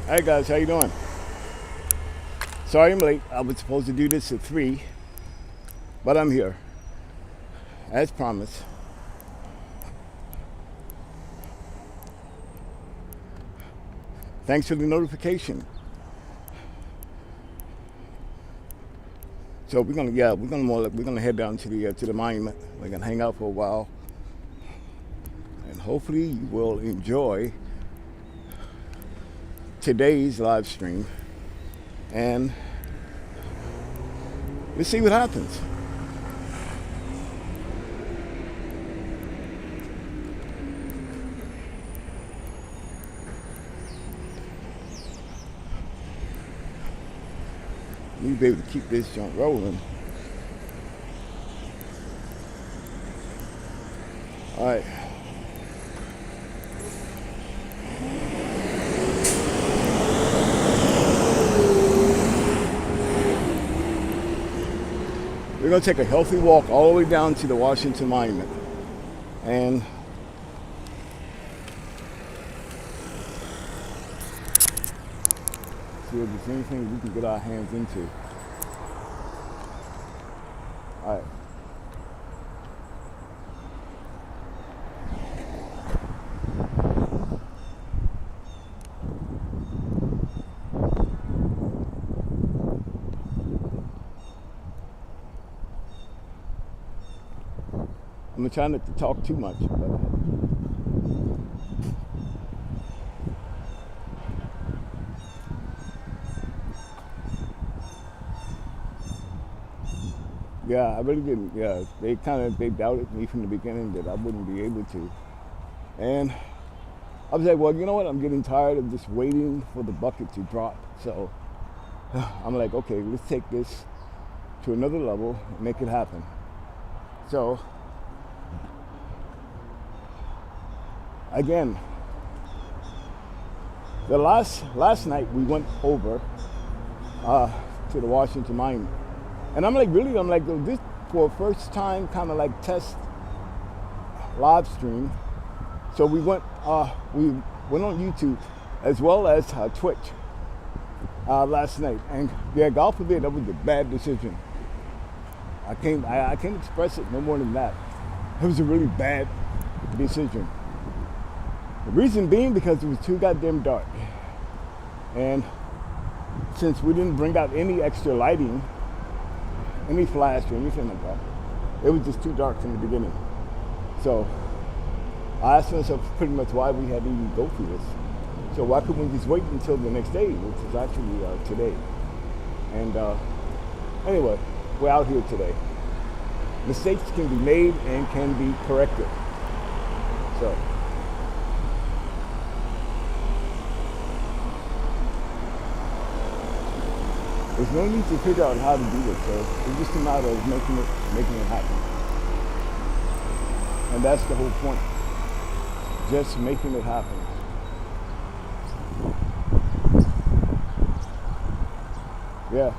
Hi guys, how you doing? Sorry I'm late. I was supposed to do this at 3, but I'm here, as promised. Thanks for the notification. So we're gonna head down to the monument. We're gonna hang out for a while, and hopefully you will enjoy today's live stream. And let's see what happens. We need to be able to keep this joint rolling. All right. We're going to take a healthy walk all the way down to the Washington Monument. And see if there's anything we can get our hands into. All right. I'm trying not to talk too much, but yeah, I really didn't. Yeah, they doubted me from the beginning that I wouldn't be able to, and I was like, well, you know what? I'm getting tired of just waiting for the bucket to drop. So I'm like, okay, let's take this to another level and make it happen. So again, the last night we went over to the Washington Monument, and I'm like, this for a first time kind of like test live stream. So we went on YouTube as well as Twitch last night, and yeah, God forbid that was a bad decision. I can't express it no more than that. It was a really bad decision. The reason being because it was too goddamn dark. And since we didn't bring out any extra lighting, any flash or anything like that, it was just too dark from the beginning. So I asked myself pretty much why we had to even go through this. So why couldn't we just wait until the next day, which is actually today. And anyway, we're out here today. Mistakes can be made and can be corrected. So there's no need to figure out how to do it, so it's just a matter of making it happen. And that's the whole point. Just making it happen. Yeah.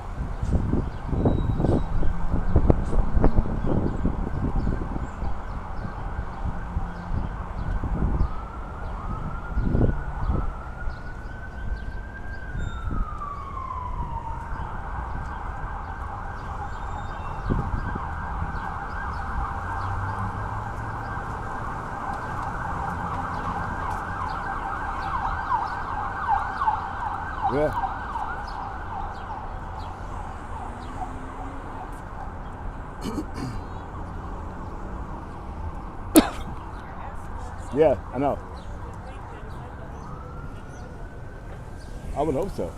Yeah. Yeah, I know. I would hope so.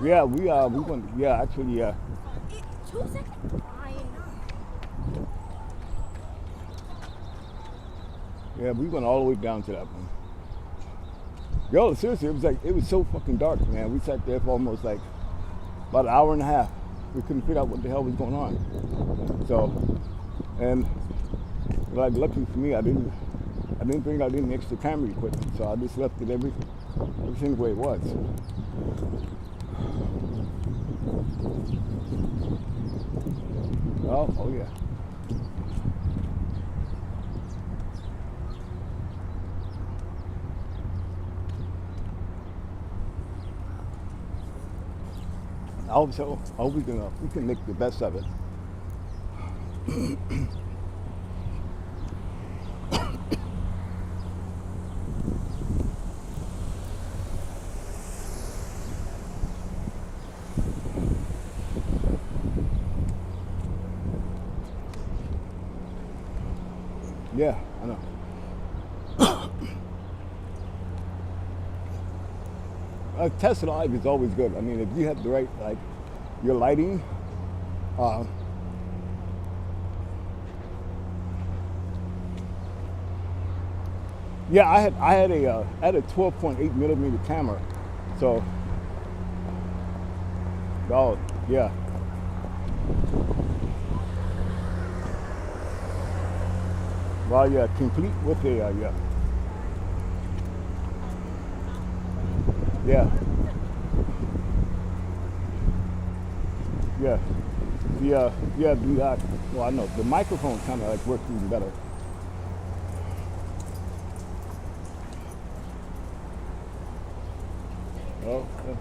Yeah, we went. Yeah, actually, yeah. 2 seconds. Yeah, we went all the way down to that one. Yo, seriously, it was so fucking dark, man. We sat there for almost like about an hour and a half. We couldn't figure out what the hell was going on. So, and like luckily for me, I didn't bring out any extra camera equipment, so I just left it everything the way it was. Oh yeah. I hope so. I hope we can make the best of it. Yeah, I know. Test live is always good. I mean, if you have the right, like, your lighting, uh, yeah, I had a 12.8 millimeter camera, so oh yeah, well yeah, complete with a yeah, yeah, yeah the well I know the microphone kind of like works even better. Oh, yeah.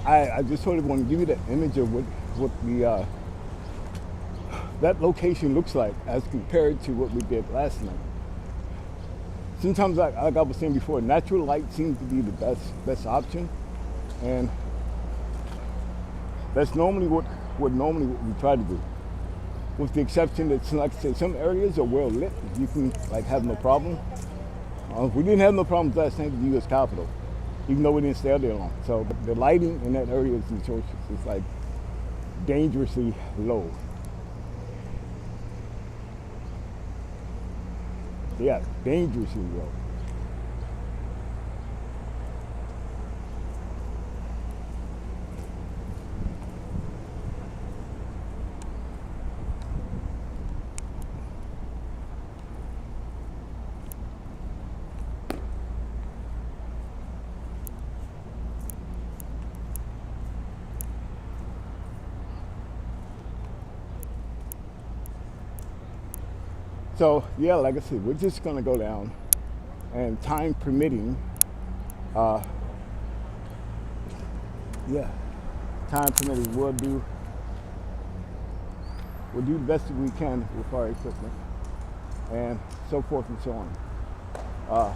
I just sort of want to give you the image of what the that location looks like as compared to what we did last night. Sometimes, like I was saying before, natural light seems to be the best option, and that's normally what we try to do. With the exception that, like I said, some areas are well lit, you can like have no problem. We didn't have no problems last night with the U.S. Capitol, even though we didn't stay out there long. So the lighting in that area is atrocious. It's like dangerously low. Yeah, dangerously low. So yeah, like I said, we're just gonna go down, and time permitting, uh, yeah, time permitting, we'll do the best that we can with our equipment, and so forth and so on. Uh,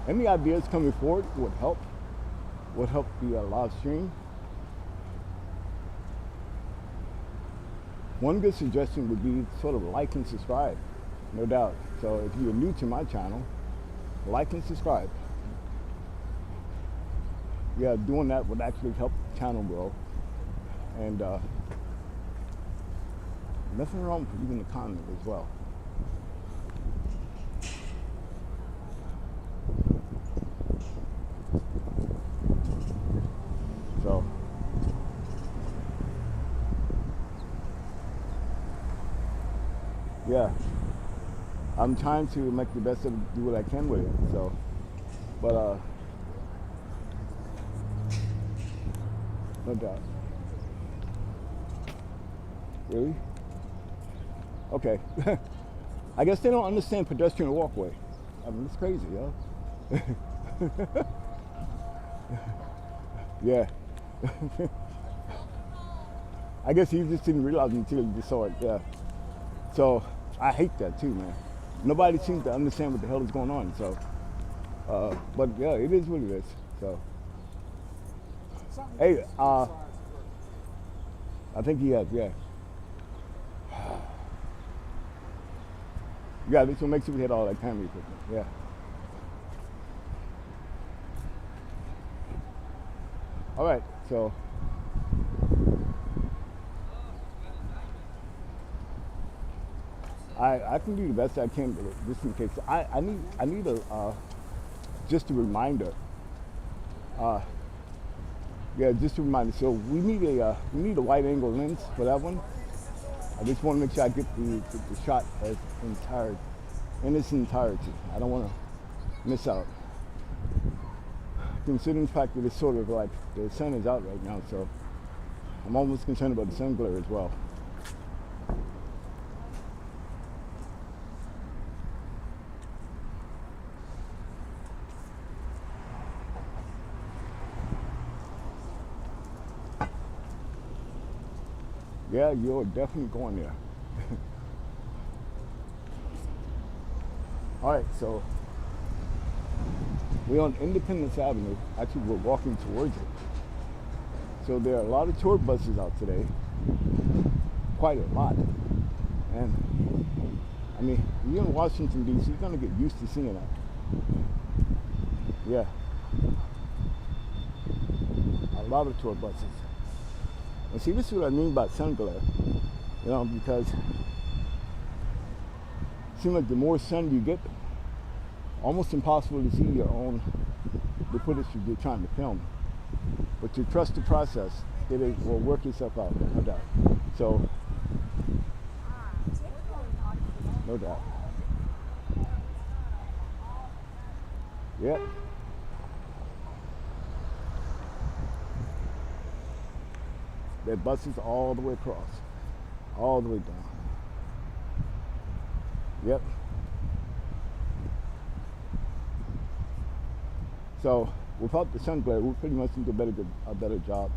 any ideas coming forward would help the live stream. One good suggestion would be sort of like and subscribe, no doubt. So if you're new to my channel, like and subscribe. Yeah, doing that would actually help the channel grow. And nothing wrong with leaving a comment as well. So yeah, I'm trying to make the best of it, do what I can with it. So, but no doubt. Really? Okay. I guess they don't understand pedestrian walkway. I mean, it's crazy, yo. Yeah. I guess you just didn't realize until you saw it. Yeah. So I hate that too, man. Nobody seems to understand what the hell is going on. So, but yeah, it is what it is. So, hey, I think he has, yeah. Yeah, this will make sure we hit all that camera equipment. Yeah. All right, so. I can do the best I can, just in case. I need a just a reminder. Yeah, just a reminder. So we need a wide angle lens for that one. I just want to make sure I get the shot in its entirety. I don't want to miss out. Considering the fact that it's sort of like the sun is out right now, so I'm almost concerned about the sun glare as well. Yeah, you're definitely going there. All right, so we're on Independence Avenue. Actually, we're walking towards it. So there are a lot of tour buses out today, quite a lot. And I mean, you're in Washington, D.C., you're going to get used to seeing that. Yeah. A lot of tour buses. And see, this is what I mean by sun glare, you know, because it seems like the more sun you get, almost impossible to see your own, the footage you're trying to film. But to trust the process, it will work itself out, no doubt. So, no doubt. Yep. There are buses all the way across, all the way down. Yep. So without the sun glare, we pretty much need to do a better job.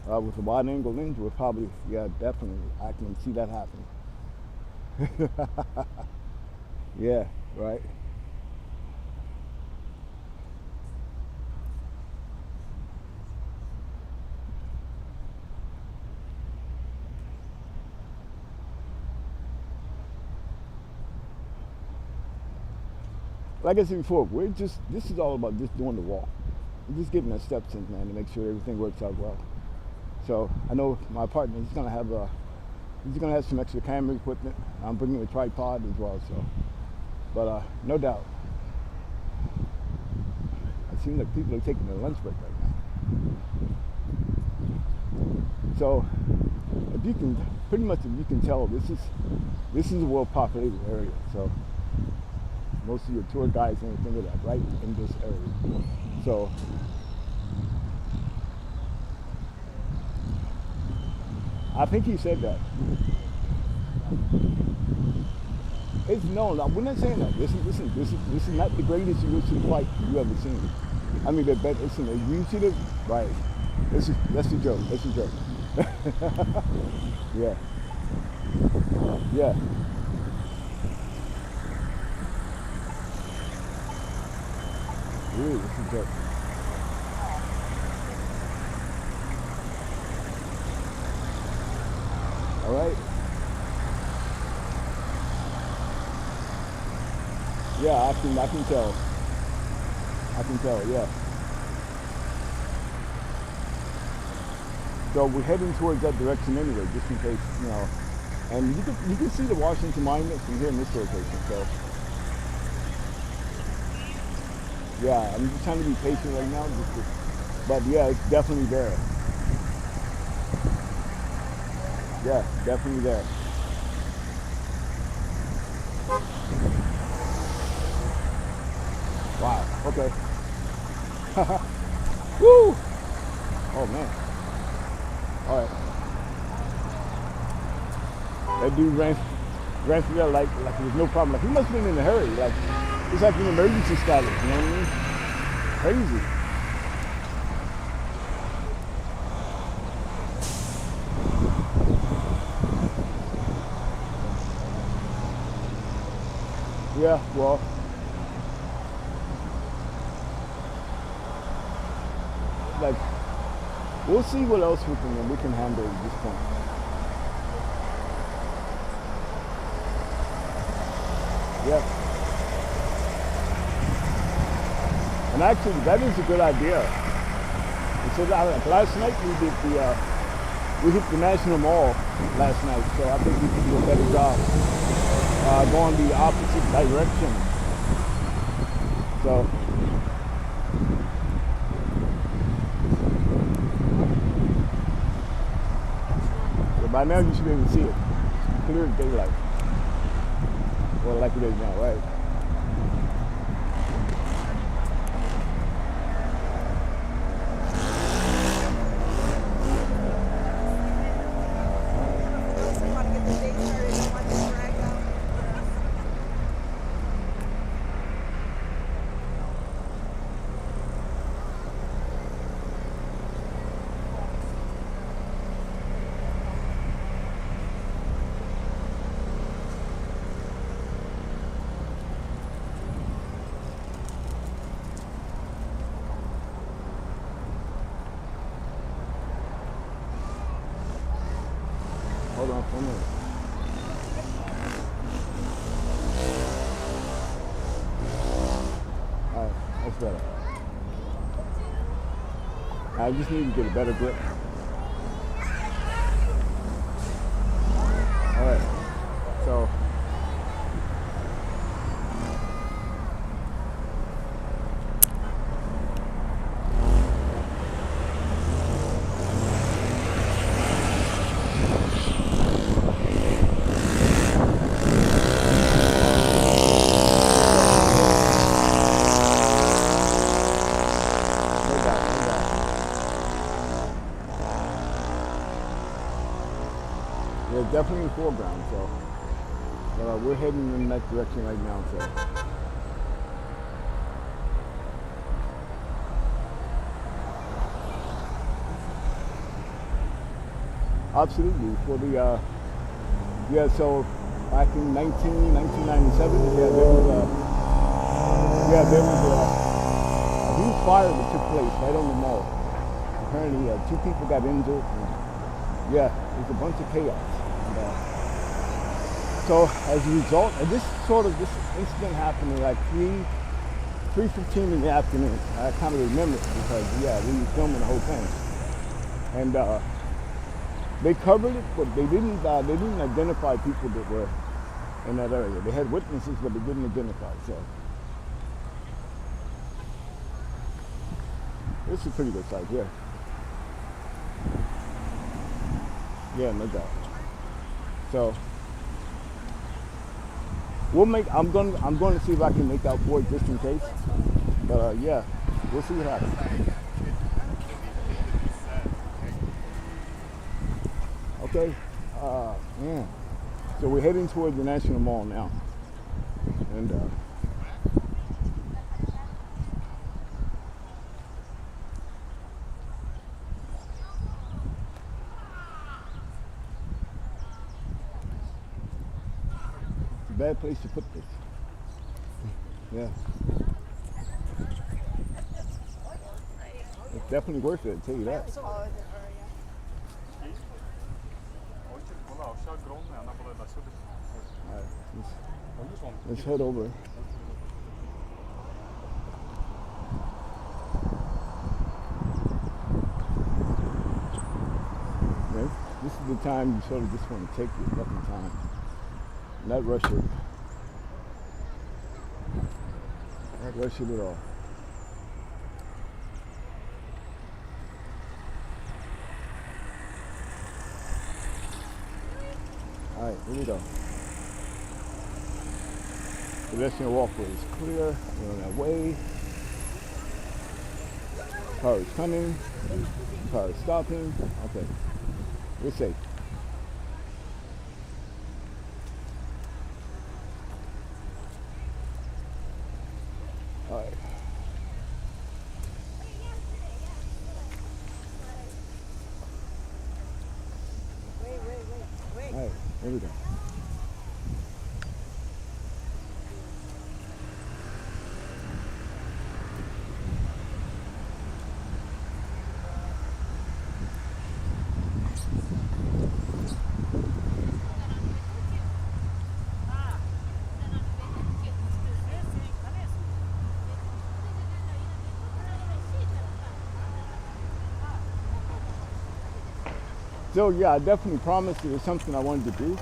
With the wide angle lens, we're probably, yeah, definitely, I can see that happening. Yeah, right. Like I said before, this is all about just doing the walk. We're just getting our steps in, man, to make sure everything works out well. So I know my partner, he's gonna have some extra camera equipment. I'm bringing a tripod as well, so. But no doubt, it seems like people are taking their lunch break right now. So if you can tell, this is a well-populated area. So most of your tour guides and everything like that right in this area. So I think he said that. We're not saying that. This is not the greatest Eurasian flight you ever seen. I mean, listen, you see this, right? That's a joke. That's a joke. Yeah. Yeah. Really, that's a joke. All right. Yeah, I can tell. I can tell, yeah. So we're heading towards that direction anyway, just in case, you know. And you can see the Washington Monument from here in this location. So yeah, I'm just trying to be patient right now. But yeah, it's definitely there. Yeah, definitely there. Wow, okay. Woo! Oh man. All right. That dude ran through there like there's no problem. Like he must have been in a hurry. Like it's like an emergency status, you know what I mean? Crazy. Yeah, well, like we'll see what else we can handle at this point. Yeah. And actually, that is a good idea. And so last night we hit the National Mall last night, so I think we can do a better job going the opposite direction. So. By now you should be able to see it. Clear as daylight. Well, like it is now, right? 1 minute. All right, that's better. I just need to get a better grip. All right, so. Yeah, definitely in the foreground, so we're heading in that direction right now, so. Absolutely, for the, yeah, so back in 1997, there was a huge fire that took place right on the mall. Apparently, 2 people got injured, and yeah, it was a bunch of chaos. And, so as a result, and this incident happened at like 3:15 in the afternoon. I kind of remember it because yeah, we were filming the whole thing, and they covered it, but they didn't identify people that were in that area. They had witnesses, but they didn't identify. So it's a pretty good size, yeah. Yeah, no doubt. So I'm going to see if I can make out for it just in case. But yeah, we'll see what happens. Okay. Yeah. So we're heading towards the National Mall now, and bad place to put this. Yeah. It's definitely worth it, I'll tell you that. Alright, let's head over. Okay. This is the time you sort of just want to take your fucking time. Not rush it. Not rush it at all. Alright, here we go. Pedestrian walkway is clear. We're on our way. Car is coming. Car is stopping. Okay. We're safe. All right. Wait. All right, here we go. So yeah, I definitely promised it was something I wanted to do,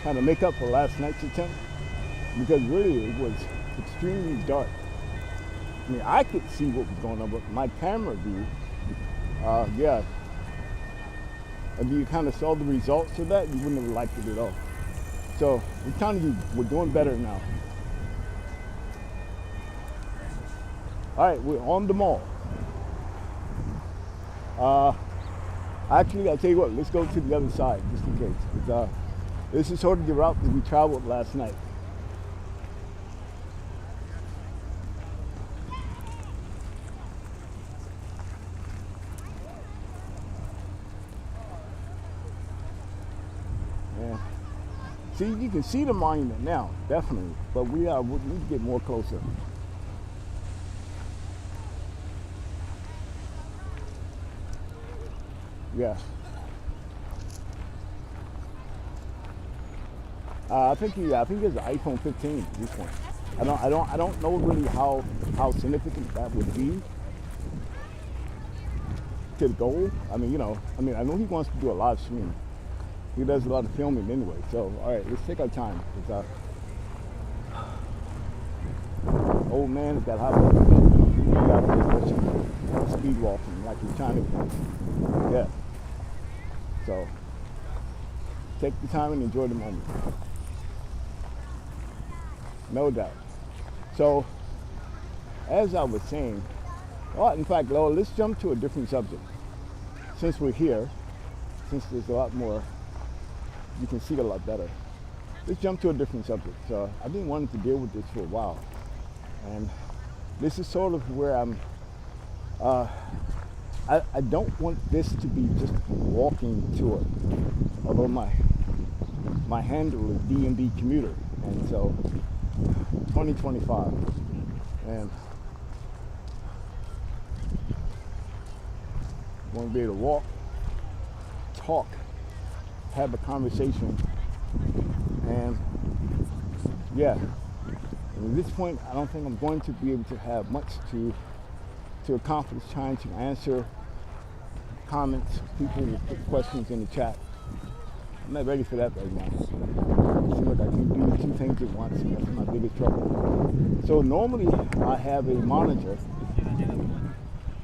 kind of make up for last night's attempt, because really it was extremely dark. I mean, I could see what was going on, but my camera view, yeah, and you kind of saw the results of that, you wouldn't have liked it at all. So we're doing better now. All right, we're on the mall. Actually, I'll tell you what, let's go to the other side, just in case. This is sort of the route that we traveled last night. Yeah. See, you can see the monument now, definitely, but we need to get more closer. Yeah. I think he has an iPhone 15 at this point. I don't know really how significant that would be to the goal. I know he wants to do a live stream. He does a lot of filming anyway. So all right, let's take our time. Old man has got hot speed walking like he's trying to. Yeah. So take the time and enjoy the moment. No doubt. So, as I was saying, in fact, Lola, let's jump to a different subject. Since we're here, since there's a lot more, you can see it a lot better. Let's jump to a different subject. So, I've been wanting to deal with this for a while. And this is sort of where I don't want this to be just a walking tour. Although my handle is DMV COMMUTER. And so, 2025, and I want to be able to walk, talk, have a conversation, and yeah. And at this point, I don't think I'm going to be able to have much to accomplish trying to answer comments. People will put questions in the chat. I'm not ready for that right now. It seems like I can do two things at once, and that's my biggest trouble. So normally I have a monitor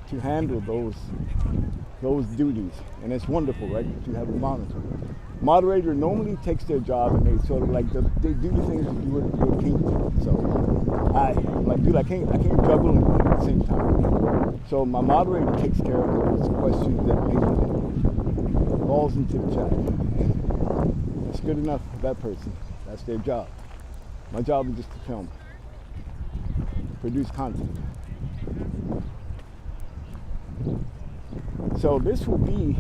to handle those duties, and it's wonderful, right? That you have a monitor. Moderator normally takes their job and they sort of like they do the things that you would king do. So I'm like, dude, I can't juggle and eat at the same time. So my moderator takes care of those questions that make it falls into the chat. And it's good enough for that person. That's their job. My job is just to film, produce content. So this will be,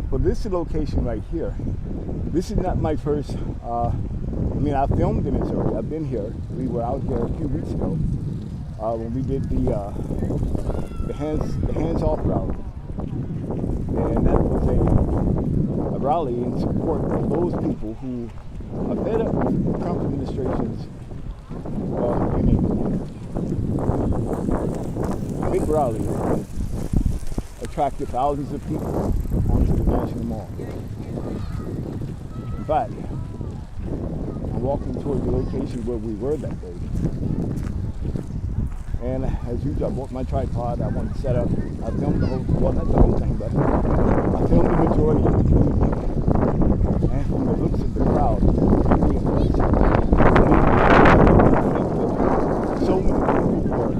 for this location right here, this is not my first, I filmed in this area. I've been here. We were out here a few weeks ago when we did the hands off rally. And that was a rally in support of those people who are fed up with the Trump administration's, big rally that attracted thousands of people onto the National Mall. In fact, I'm walking toward the location where we were that day. And as usual, I bought my tripod. I wanted to set up. I filmed the whole, well, not the whole thing, but I filmed the majority of the evening. And from the looks of the crowd, really impressive. So many people were,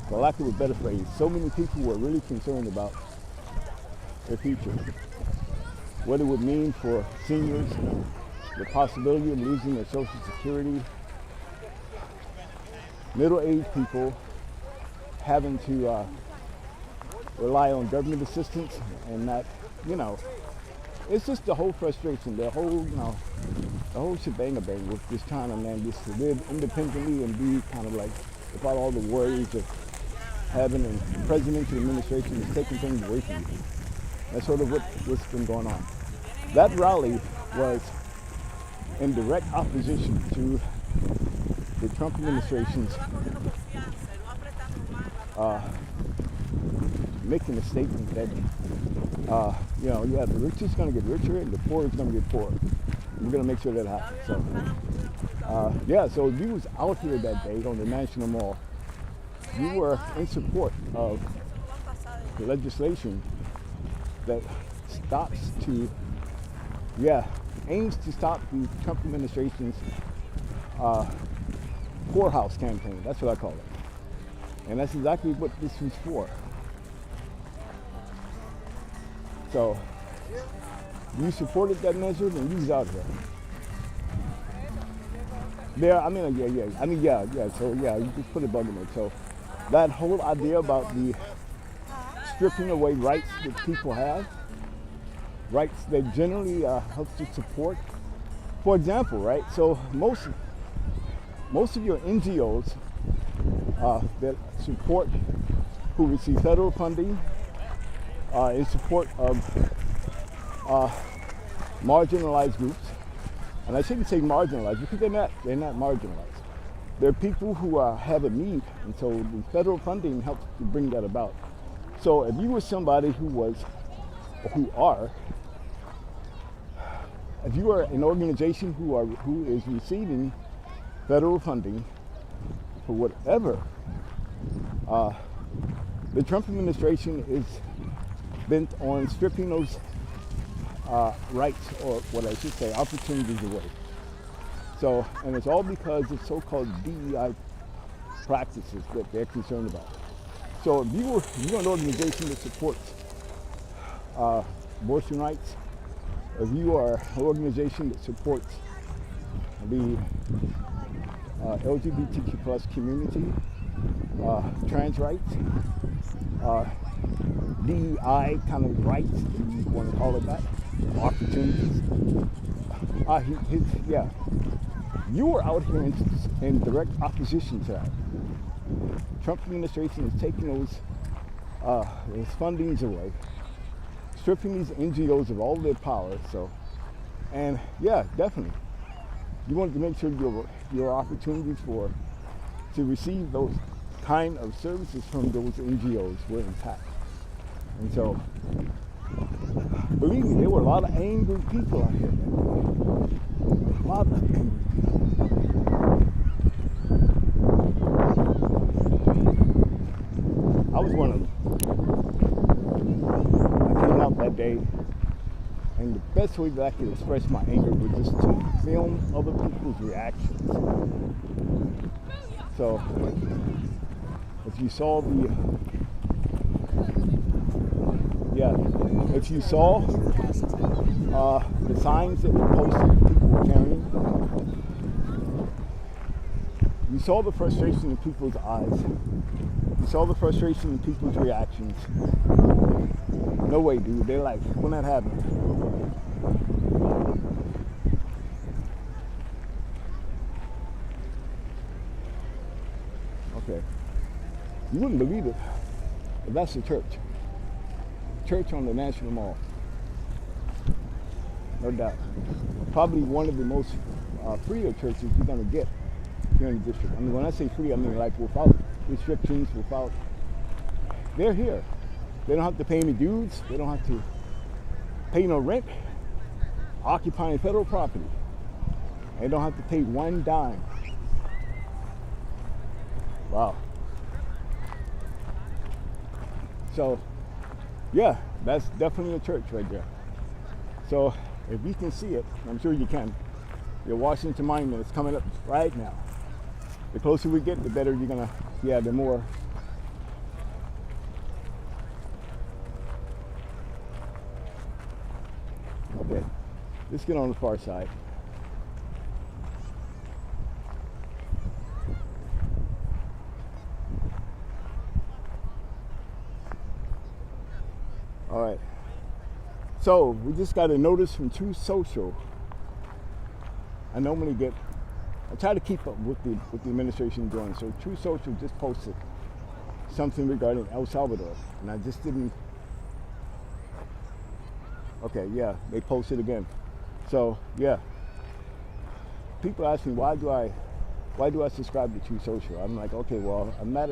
for lack of a better phrase, so many people were really concerned about their future. What it would mean for seniors, the possibility of losing their Social Security, middle-aged people having to rely on government assistance, and that, it's just the whole frustration, the whole shebang-a-bang with just trying to, just to live independently and be kind of like without all the worries of having a presidential administration that's taking things away from you. That's sort of what's been going on. That rally was in direct opposition to the Trump administration's making a statement that the rich is going to get richer and the poor is going to get poorer. We're going to make sure that happens. So if you was out here that day on the National Mall, you were in support of the legislation that aims to stop the Trump administration's poorhouse campaign. That's what I call it. And that's exactly what this was for. So, you supported that measure, then you was out here. So you just put a bug in it. So, that whole idea about the stripping away rights that people have, rights that generally helps to support. For example, right? So most of your NGOs that support, who receive federal funding, in support of marginalized groups, and I shouldn't say marginalized because they're not marginalized. They're people who have a need, and so the federal funding helps to bring that about. So if you were somebody who was, or who are, if you are an organization who is receiving federal funding for whatever, the Trump administration is bent on stripping those rights, or what I should say, opportunities away. So, and it's all because of so-called DEI practices that they're concerned about. So if you're an organization that supports abortion rights, if you are an organization that supports the LGBTQ plus community, trans rights, DEI kind of rights, if you want to call it that, opportunities. You are out here in direct opposition to that. Trump administration is taking those fundings away, stripping these NGOs of all their power. So, and yeah, definitely, you want to make sure your opportunities to receive those kind of services from those NGOs were intact. And so, believe me, there were a lot of angry people out here. A lot of angry people. I was one of them. I came out that day, and the best way that I could express my anger was just to film other people's reactions. So, if you saw the signs that were posted, people were carrying, you saw the frustration in people's eyes. You saw the frustration in people's reactions. No way, dude. They're like, when that happened. Okay. You wouldn't believe it, but that's the church. Church on the National Mall. No doubt. Probably one of the most freer churches you're going to get here in the district. I mean, when I say free, I mean like without restrictions, they're here. They don't have to pay any dues. They don't have to pay no rent, occupying federal property. They don't have to pay one dime. Wow. So, yeah, that's definitely a church right there. So, if you can see it, I'm sure you can, your Washington Monument is coming up right now. The closer we get, the better you're gonna, the more. Okay, let's get on the far side. All right, so we just got a notice from True Social. I try to keep up with the administration doing. So True Social just posted something regarding El Salvador, and I just didn't. Okay, yeah, they posted again. So yeah, people ask me why do I subscribe to True Social? I'm like, okay, well, I'm not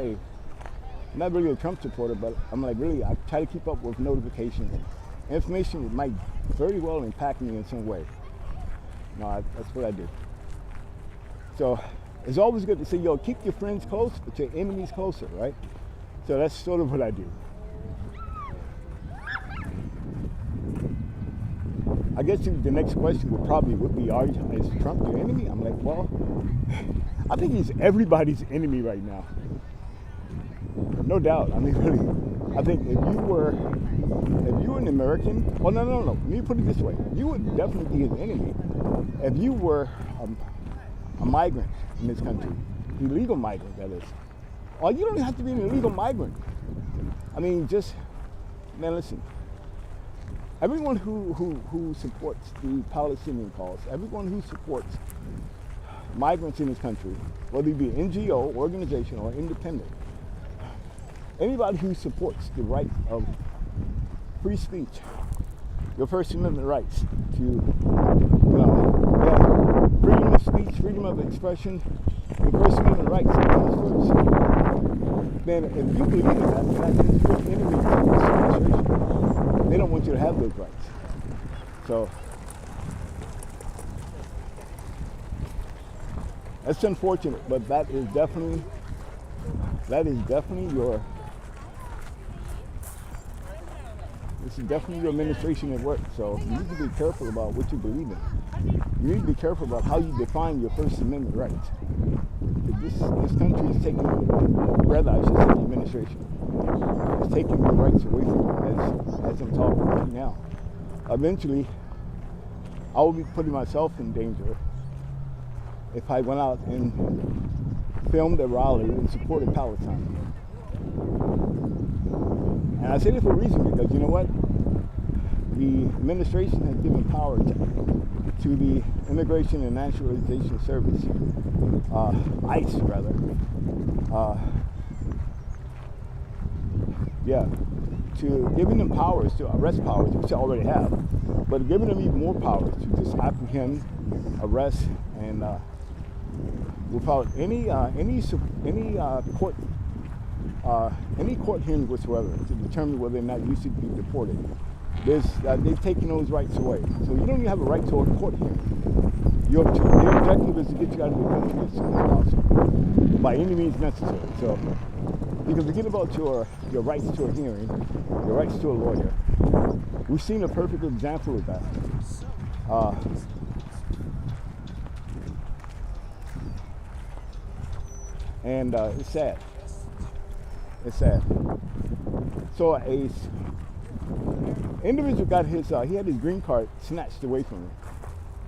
really a Trump supporter, but I'm like, really, I try to keep up with notifications, information that might very well impact me in some way. No, that's what I do. So it's always good to say, yo, keep your friends close, but your enemies closer, right? So that's sort of what I do. I guess the next question would be, is Trump your enemy? I'm like, well, I think he's everybody's enemy right now. No doubt. I mean, really, I think if you were an American, well, no. Let me put it this way. You would definitely be his enemy if you were a migrant in this country, illegal migrant, that is. Or you don't even have to be an illegal migrant. I mean, man, listen. Everyone who supports the Palestinian cause, everyone who supports migrants in this country, whether it be an NGO, organization, or independent, anybody who supports the right of free speech, your First Amendment rights to, freedom of speech, freedom of expression, your First Amendment rights comes first. Then if you believe in that, then that means you're an enemy to this administration. They don't want you to have those rights. So that's unfortunate, but that is definitely your, this is definitely your administration at work. So you need to be careful about what you believe in. You need to be careful about how you define your First Amendment rights. This country is taking, rather I should say the administration, is taking your rights away from you as I'm talking to you now. Eventually, I will be putting myself in danger if I went out and filmed a rally and supported Palestine. And I say this for a reason, because you know what? The administration has given power to the Immigration and Naturalization Service, ICE rather, to giving them powers, to arrest powers, which they already have, but giving them even more powers to just apprehend, arrest, and without any court hearing whatsoever to determine whether or not you should be deported. They've taken those rights away. So you don't even have a right to a court hearing. Their objective is to get you out of the country as soon as possible, by any means necessary. So you can forget about your rights to a hearing, your rights to a lawyer. We've seen a perfect example of that. And it's sad. It's sad. So a individual got his, he had his green card snatched away from him.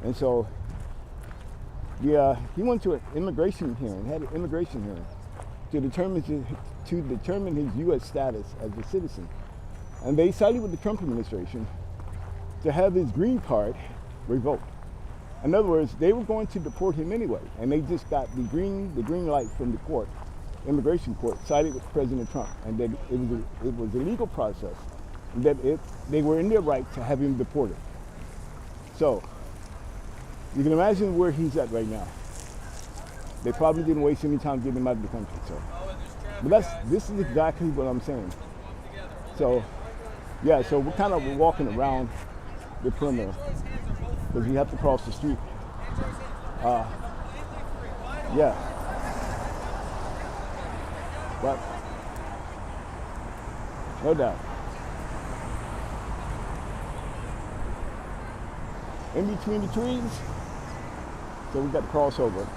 And so he went to an immigration hearing, had an immigration hearing to determine his U.S. status as a citizen. And they sided with the Trump administration to have his green card revoked. In other words, they were going to deport him anyway, and they just got the green light from the court, immigration court, sided with President Trump, and that it was a legal process, and that they were in their right to have him deported. So you can imagine where he's at right now. They probably didn't waste any time getting him out of the country. So, but this is exactly what I'm saying. So yeah, so we're walking around the perimeter, because we have to cross the street. Yeah. But no doubt. In between the trees, so we got to cross over.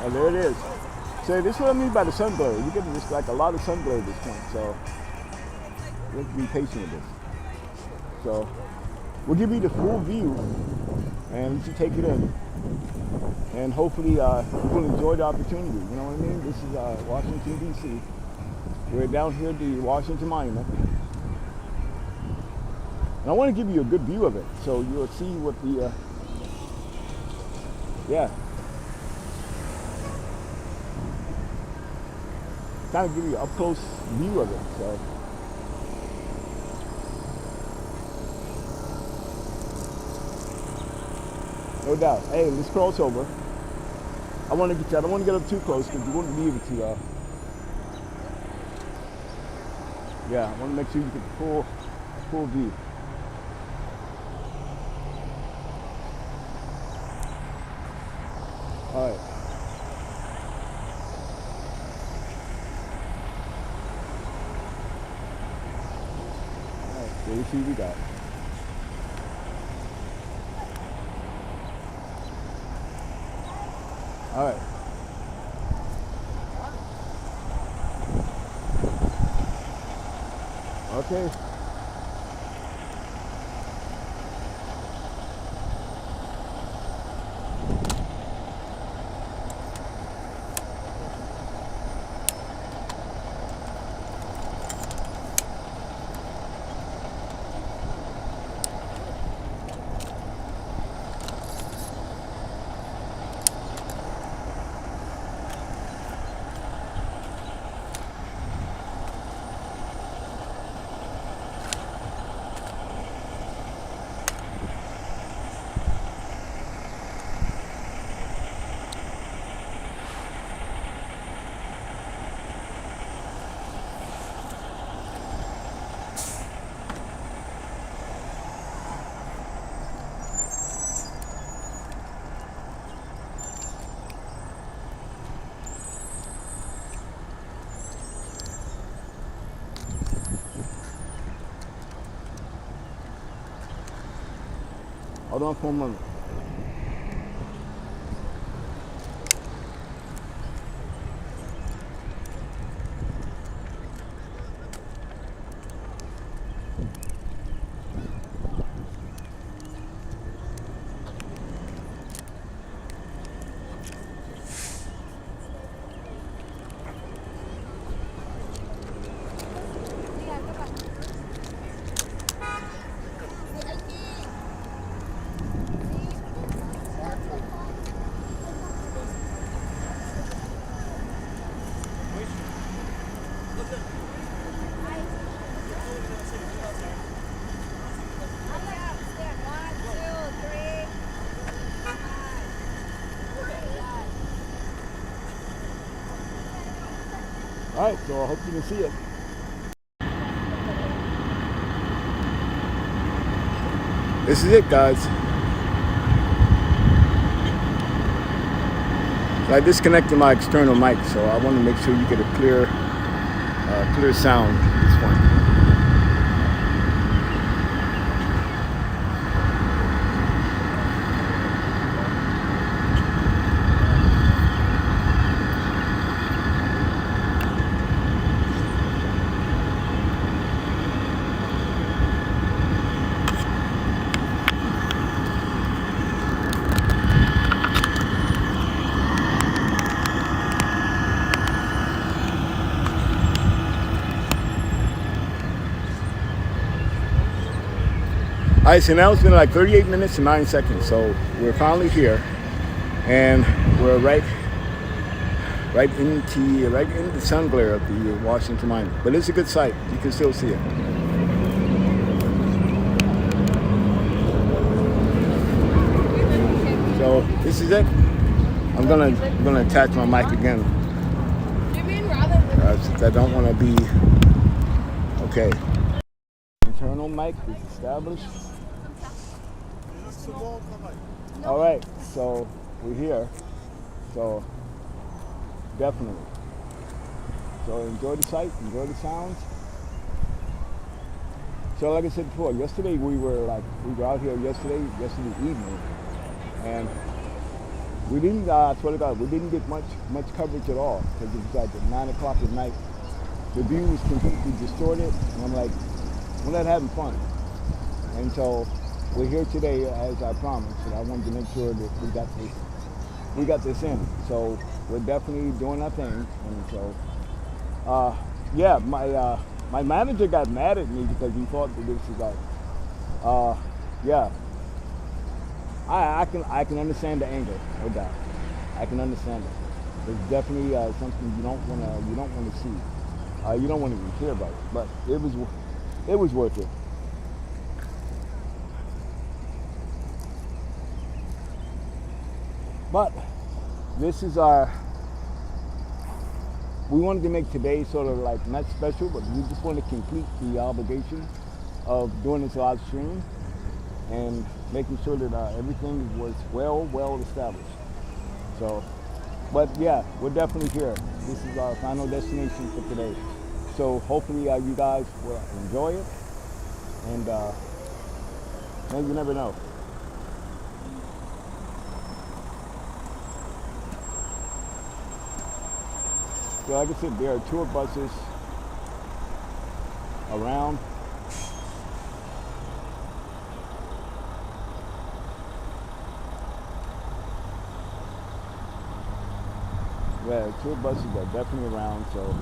Oh, there it is. So this is what I mean by the sun glare. You get just like a lot of sun glare at this point, so you have to be patient with this. So we'll give you the full view, and you should take it in. And hopefully you will enjoy the opportunity. You know what I mean? This is Washington, D.C. We're down here at the Washington Monument. And I want to give you a good view of it, so you'll see what the, kind of give you an up-close view of it. So no doubt. Hey, let's cross over. I don't want to get up too close, because you wouldn't be able to. I want to make sure you get the full view. All right. Let's see what we got. All right. Okay. Hold on for a moment. All right, so I hope you can see it. This is it, guys. So I disconnected my external mic, so I want to make sure you get a clear sound at this point. All right, so now it's been like 38 minutes and 9 seconds. So we're finally here, and we're right in the sun glare of the Washington Monument. But it's a good sight. You can still see it. So this is it. I'm gonna attach my mic again. Since I don't want to be okay. Internal mic is established. All right, so we're here. So definitely. So enjoy the sight, enjoy the sounds. So like I said before, yesterday we were out here yesterday evening, and we didn't. I swear to God, we didn't get much coverage at all because it was like at 9 o'clock at night. The view was completely distorted, and I'm like, we're not having fun. And so we're here today as I promised, and I wanted to make sure that we got this in. So we're definitely doing our thing. And so, yeah, my manager got mad at me because he thought that this was like, yeah. I can understand the anger, no doubt. I can understand it. It's definitely something you don't want to see. You don't want to even hear about it, but it was worth it. But this is we wanted to make today sort of like not special, but we just want to complete the obligation of doing this live stream and making sure that everything was well established. So, but yeah, we're definitely here. This is our final destination for today. So hopefully you guys will enjoy it, and maybe you never know. So like I said, there are tour buses around. Yeah, tour buses are definitely around, so.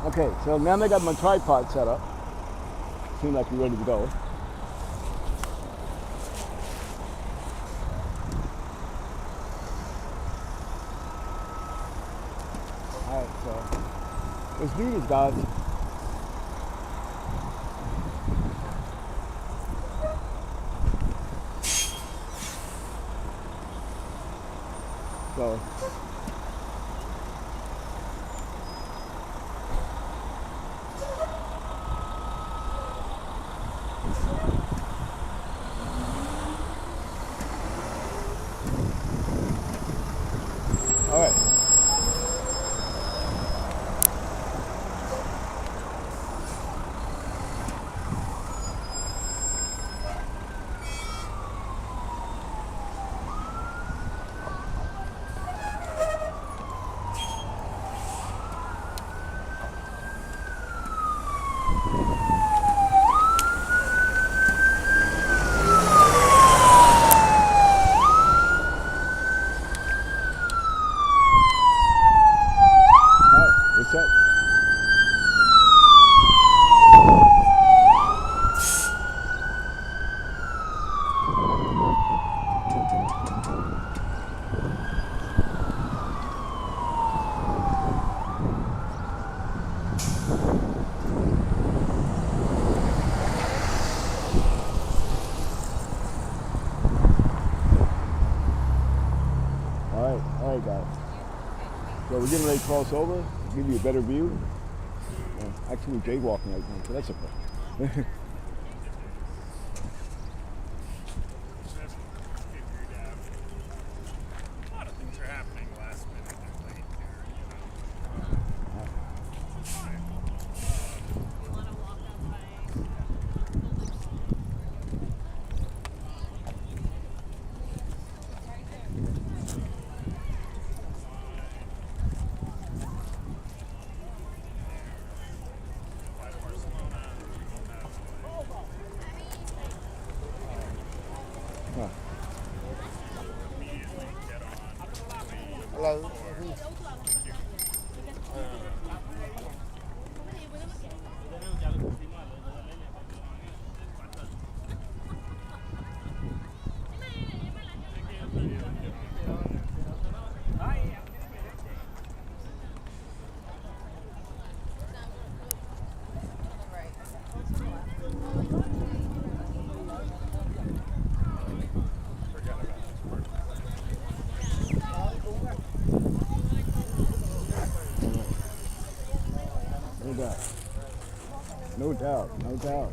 Okay, so now I got my tripod set up. Seems like we're ready to go. Alright, so let's do this, guys. So all right. What's up? All right, guys. So we're getting ready to cross over, give you a better view. Actually, we're jaywalking right now, so that's okay. A lot of things are happening last minute and late Hello. No doubt, no doubt.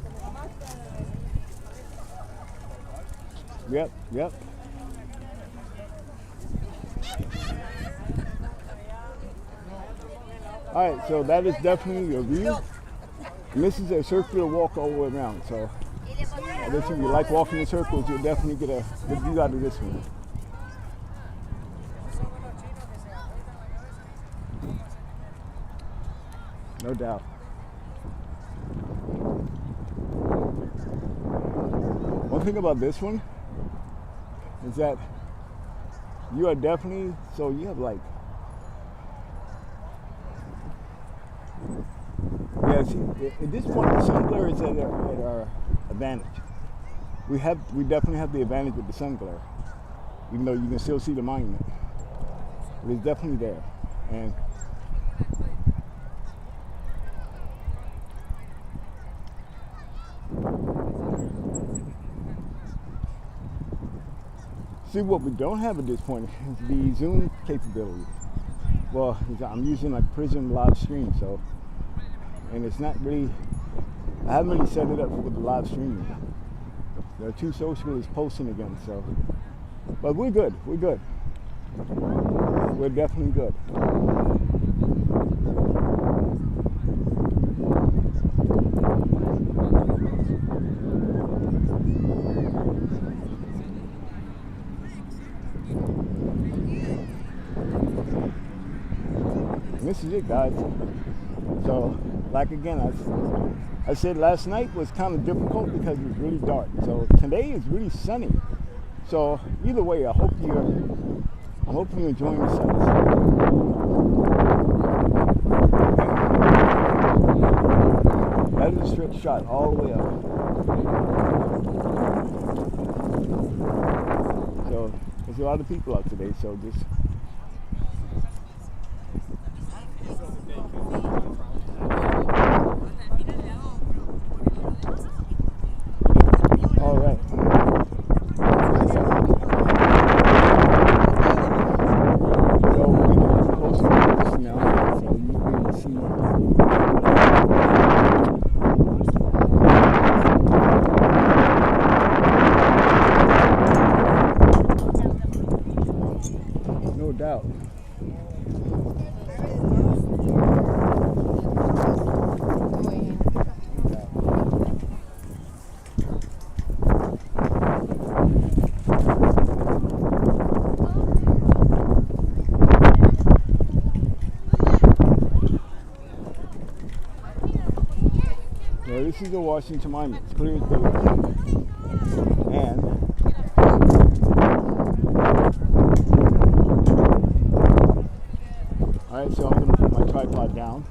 Yep, yep. All right, so that is definitely your view. And this is a circular walk all the way around. So I guess if you like walking in circles, you'll definitely get a good view out of this one. No doubt. One thing about this one is that you are definitely, so you have like, yeah, see, at this point the sun glare is at our advantage. We definitely have the advantage with the sun glare, even though you can still see the monument. But it's definitely there. And see, what we don't have at this point is the zoom capability. Well, I'm using like Prism live stream, so, and it's not really, I haven't really set it up for the live streaming. There are two socialists posting again, so, but we're good, we're good. We're definitely good. And this is it, guys. So, like again, I said last night was kind of difficult because it was really dark. So today is really sunny. So either way, I'm hoping you're enjoying the sights. That is a straight shot all the way up. So there's a lot of people out today. So just No doubt. Well, this is the Washington Monument. It's clear as day. And all right, so I'm going to put my tripod down.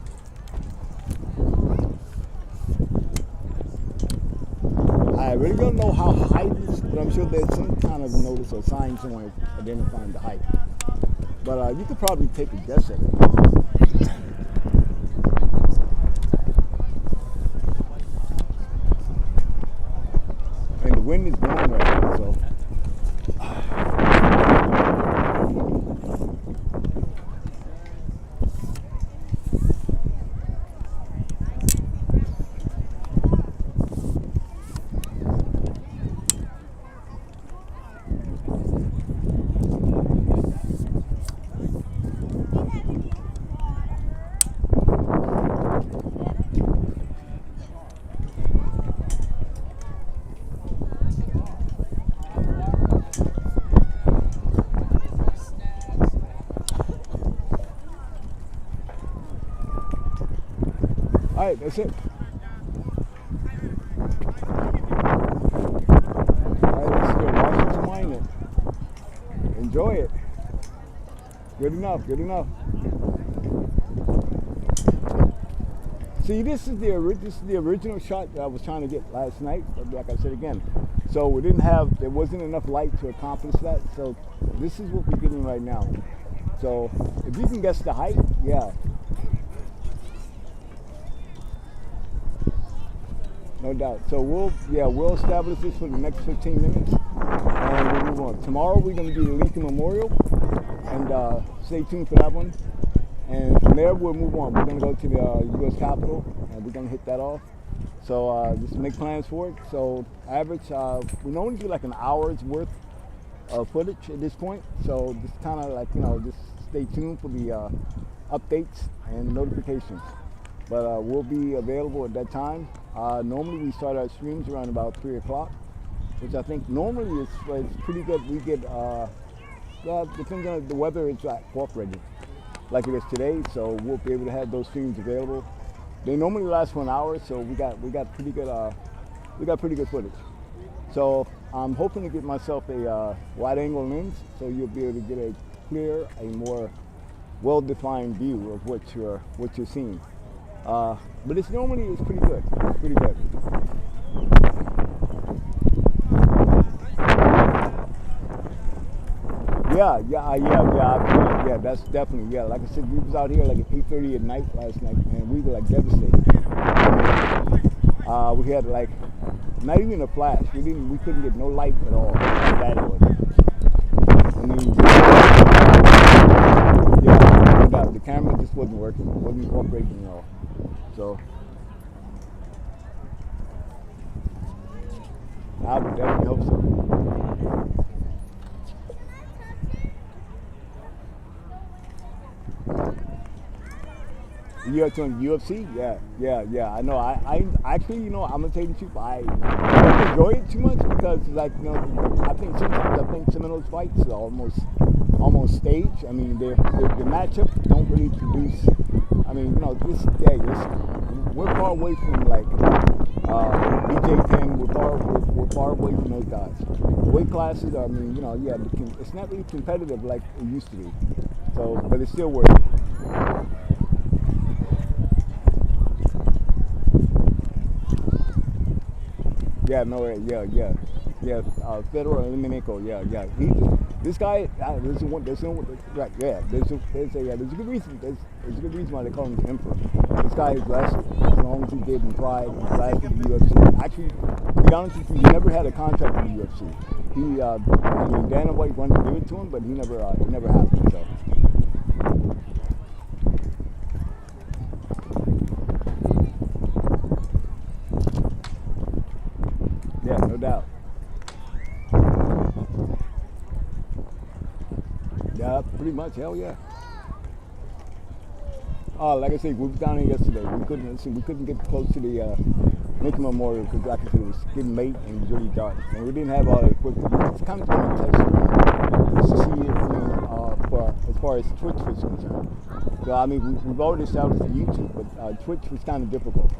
I really don't know how high it is, but I'm sure there's some kind of notice or sign somewhere identifying the height. But you could probably take a guess at it. And the wind is blowing right now, so. All right, that's it. All right, this is the Washington Monument. Enjoy it. Good enough, good enough. See, this is the original shot that I was trying to get last night, but like I said again. So there wasn't enough light to accomplish that, so this is what we're getting right now. So if you can guess the height, yeah. No doubt. So we'll establish this for the next 15 minutes, and we'll move on. Tomorrow we're going to do the Lincoln Memorial, and stay tuned for that one. And from there we'll move on. We're going to go to the U.S. Capitol, and we're going to hit that off. So just make plans for it. So average, we normally do like an hour's worth of footage at this point. So just kind of like, just stay tuned for the updates and notifications. But we'll be available at that time. Normally we start our streams around about 3 o'clock, which I think normally is pretty good. We get, depending on the weather, it's cooperating like it is today. So we'll be able to have those streams available. They normally last for an hour, so we got pretty good footage. So I'm hoping to get myself a wide angle lens, so you'll be able to get a clear, a more well-defined view of what you're seeing. But it's pretty good. It's pretty good. Yeah, that's definitely, Like I said, we was out here like at 8:30 at night last night, and we were like devastated. We had like not even a flash. We couldn't get no light at all. How bad it was. I mean, no doubt, the camera just wasn't working. It wasn't cooperating at all. So I would definitely hope so. You're talking UFC? Yeah. I know. I actually, I'm gonna tell you the truth. I don't enjoy it too much because, like, I think sometimes some of those fights are almost staged. I mean, the matchups don't really produce. I mean, we're far away from like BJ10. We're far away from those guys. The weight classes, I mean, it's not really competitive like it used to be. So, but it's still worth it. Yeah, Federal Emelianenko, yeah. This guy, there's a good reason. There's a good reason why they call him the Emperor. This guy has lasted as long as he did in Pride. He's lasted in the UFC. Actually, to be honest with you, he never had a contract with the UFC. Dana White wanted to give it to him, but he never happened. So. pretty much, hell yeah. Like I said, we were down here yesterday. We couldn't get close to the Lincoln Memorial because, like I said, it was getting late and it was really dark, and we didn't have all the equipment. It's kind of doing a test run just to see if, for as far as Twitch was concerned. So I mean, we've already established YouTube, but Twitch was kind of difficult.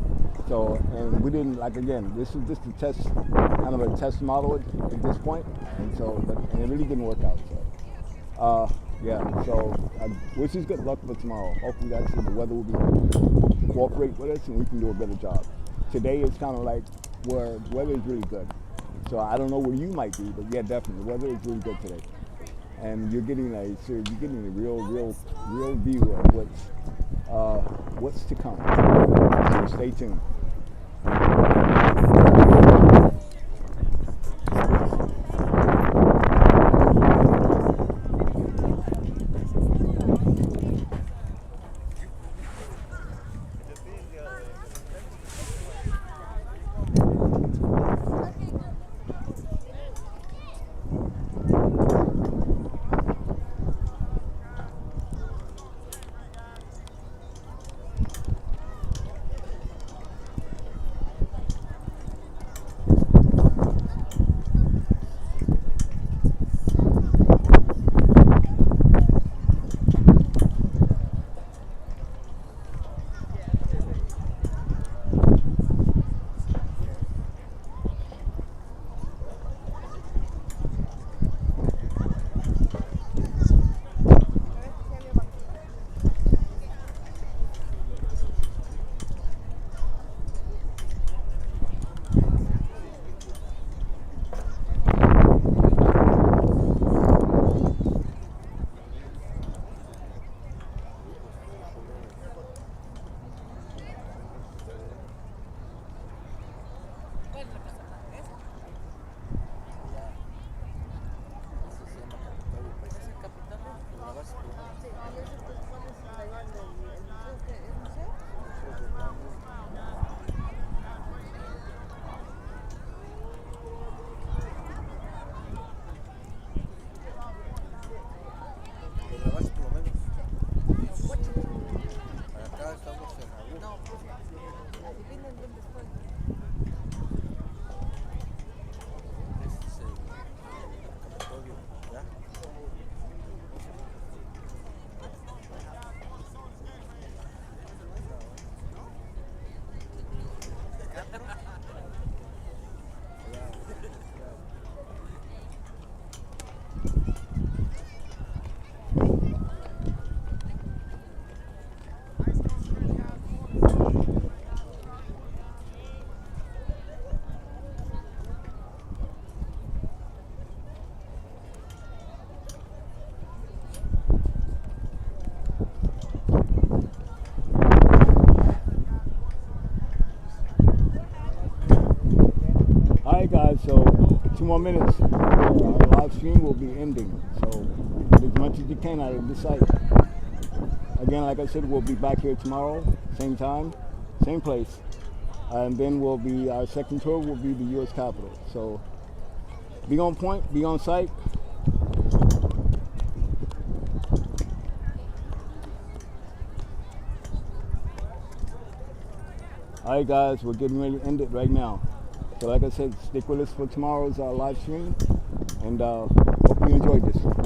So, and we didn't, like, again, this is just a test, kind of a test model at this point, and so, and it really didn't work out. So, yeah, so I wish us good luck for tomorrow. Hopefully, like I said, the weather will be cooperate with us and we can do a better job. Today is kind of like where the weather is really good. So I don't know where you might be, but yeah, definitely the weather is really good today, and you're getting a real view of what's to come. So stay tuned. Guys, so 2 more minutes. Our live stream will be ending. So get as much as you can out of the site. Again, like I said, we'll be back here tomorrow, same time, same place, and then our second tour will be the U.S. Capitol. So be on point, be on site. All right, guys, we're getting ready to end it right now. So like I said, stick with us for tomorrow's live stream, and hope you enjoyed this.